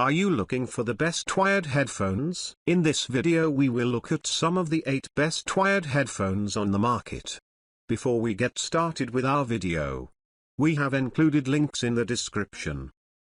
Are you looking for the best wired headphones? In this video we will look at some of the 8 best wired headphones on the market. Before we get started with our video, we have included links in the description,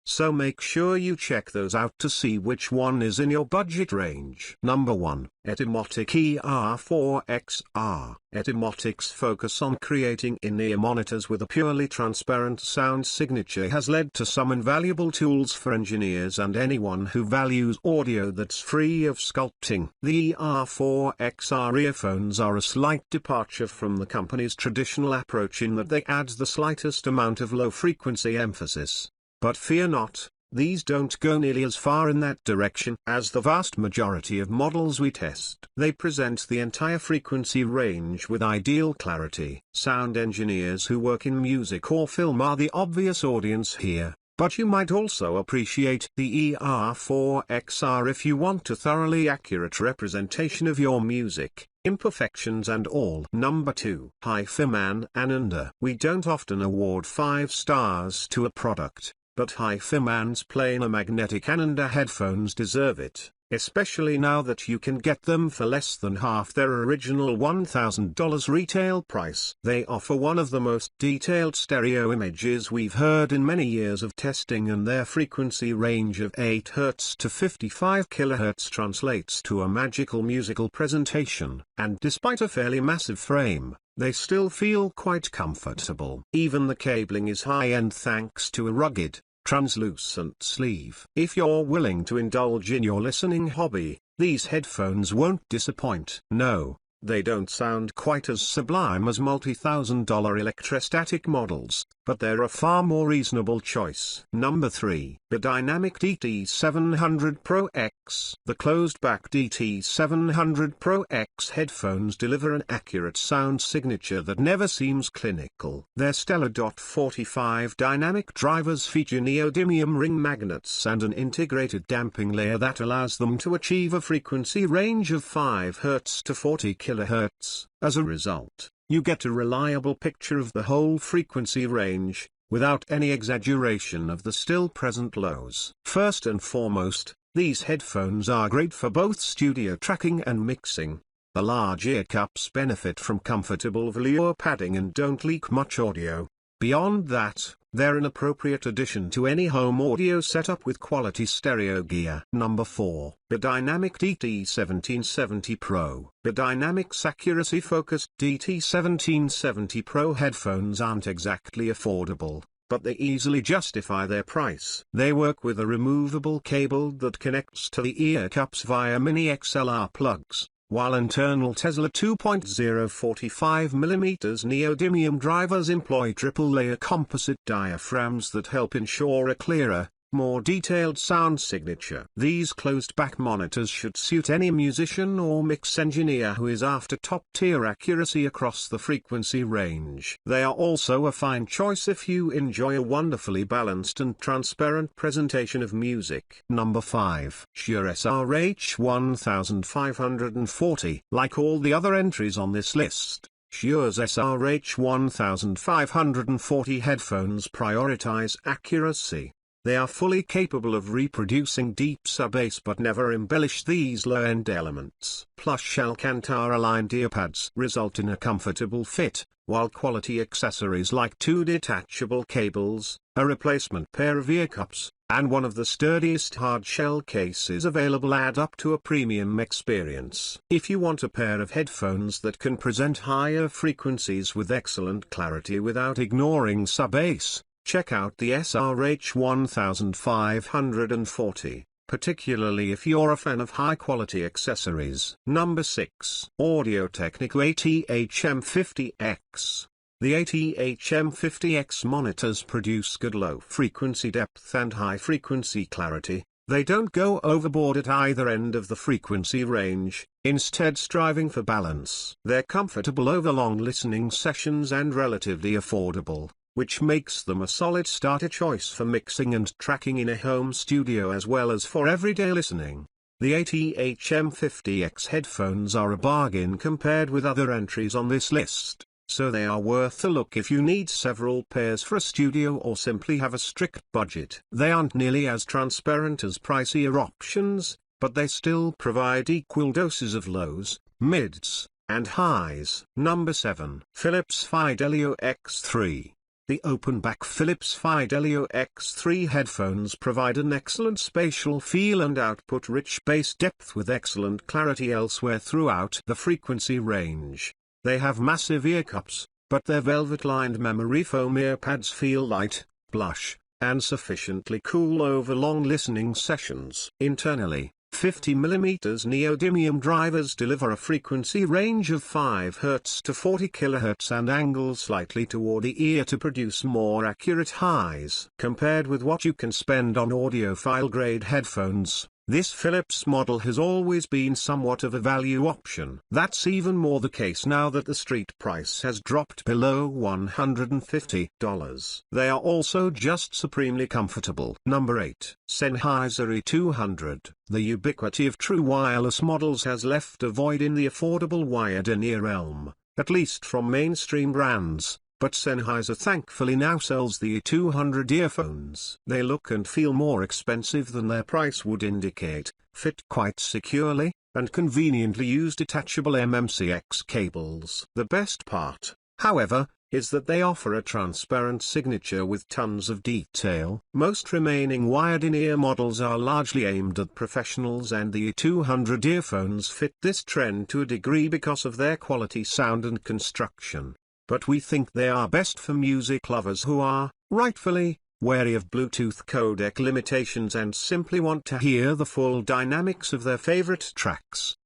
so make sure you check those out to see which one is in your budget range. Number 1. Etymotic ER4 XR. Etymotic's focus on creating in-ear monitors with a purely transparent sound signature has led to some invaluable tools for engineers and anyone who values audio that's free of sculpting. The ER4 XR earphones are a slight departure from the company's traditional approach in that they add the slightest amount of low-frequency emphasis. But fear not, these don't go nearly as far in that direction as the vast majority of models we test. They present the entire frequency range with ideal clarity. Sound engineers who work in music or film are the obvious audience here, but you might also appreciate the ER4 XR if you want a thoroughly accurate representation of your music, imperfections and all. Number 2. HiFiMan Ananda. We don't often award 5 stars to a product, but HiFiMan's planar magnetic Ananda headphones deserve it, especially now that you can get them for less than half their original $1,000 retail price. They offer one of the most detailed stereo images we've heard in many years of testing, and their frequency range of 8 Hz to 55 kHz translates to a magical musical presentation, and despite a fairly massive frame, they still feel quite comfortable. Even the cabling is high-end thanks to a rugged, translucent sleeve. If you're willing to indulge in your listening hobby, these headphones won't disappoint. No, they don't sound quite as sublime as multi-$1,000 electrostatic models, but they're a far more reasonable choice. Number 3. Beyerdynamic DT 700 Pro X. The closed-back DT 700 Pro X headphones deliver an accurate sound signature that never seems clinical. Their stellar .45 dynamic drivers feature neodymium ring magnets and an integrated damping layer that allows them to achieve a frequency range of 5 Hz to 40 kHz. As a result, you get a reliable picture of the whole frequency range, without any exaggeration of the still present lows. First and foremost, these headphones are great for both studio tracking and mixing. The large ear cups benefit from comfortable velour padding and don't leak much audio. Beyond that, they're an appropriate addition to any home audio setup with quality stereo gear. Number 4. Beyerdynamic DT 1770 Pro. Beyerdynamic's accuracy-focused DT 1770 Pro headphones aren't exactly affordable, but they easily justify their price. They work with a removable cable that connects to the ear cups via mini XLR plugs, while internal Tesla 2.045mm neodymium drivers employ triple-layer composite diaphragms that help ensure a clearer, more detailed sound signature. These closed-back monitors should suit any musician or mix engineer who is after top-tier accuracy across the frequency range. They are also a fine choice if you enjoy a wonderfully balanced and transparent presentation of music. Number 5. Shure SRH1540. Like all the other entries on this list, Shure's SRH1540 headphones prioritize accuracy. They are fully capable of reproducing deep sub-bass but never embellish these low-end elements. Plush Alcantara-lined earpads result in a comfortable fit, while quality accessories like 2 detachable cables, a replacement pair of ear cups, and one of the sturdiest hard-shell cases available add up to a premium experience. If you want a pair of headphones that can present higher frequencies with excellent clarity without ignoring sub-bass, check out the SRH1540, particularly if you're a fan of high-quality accessories. Number 6. Audio-Technica ATH-M50x. The ATH-M50x monitors produce good low-frequency depth and high-frequency clarity. They don't go overboard at either end of the frequency range, instead striving for balance. They're comfortable over long listening sessions and relatively affordable, which makes them a solid starter choice for mixing and tracking in a home studio as well as for everyday listening. The ATH-M50x headphones are a bargain compared with other entries on this list. so they are worth a look if you need several pairs for a studio or simply have a strict budget. They aren't nearly as transparent as pricier options, but they still provide equal doses of lows, mids, and highs. Number 7. Philips Fidelio X3. The open-back Philips Fidelio X3 headphones provide an excellent spatial feel and output-rich bass depth with excellent clarity elsewhere throughout the frequency range. They have massive ear cups, but their velvet-lined memory foam ear pads feel light, plush, and sufficiently cool over long listening sessions. Internally, 50mm neodymium drivers deliver a frequency range of 5 Hz to 40 kHz and angle slightly toward the ear to produce more accurate highs. Compared with what you can spend on audiophile-grade headphones, this Philips model has always been somewhat of a value option. That's even more the case now that the street price has dropped below $150. They are also just supremely comfortable. Number 8. Sennheiser E200. The ubiquity of true wireless models has left a void in the affordable wired-in-ear realm, at least from mainstream brands. But Sennheiser thankfully now sells the E200 earphones. They look and feel more expensive than their price would indicate, fit quite securely, and conveniently use detachable MMCX cables. The best part, however, is that they offer a transparent signature with tons of detail. Most remaining wired-in-ear models are largely aimed at professionals, and the E200 earphones fit this trend to a degree because of their quality sound and construction. But we think they are best for music lovers who are, rightfully, wary of Bluetooth codec limitations and simply want to hear the full dynamics of their favorite tracks.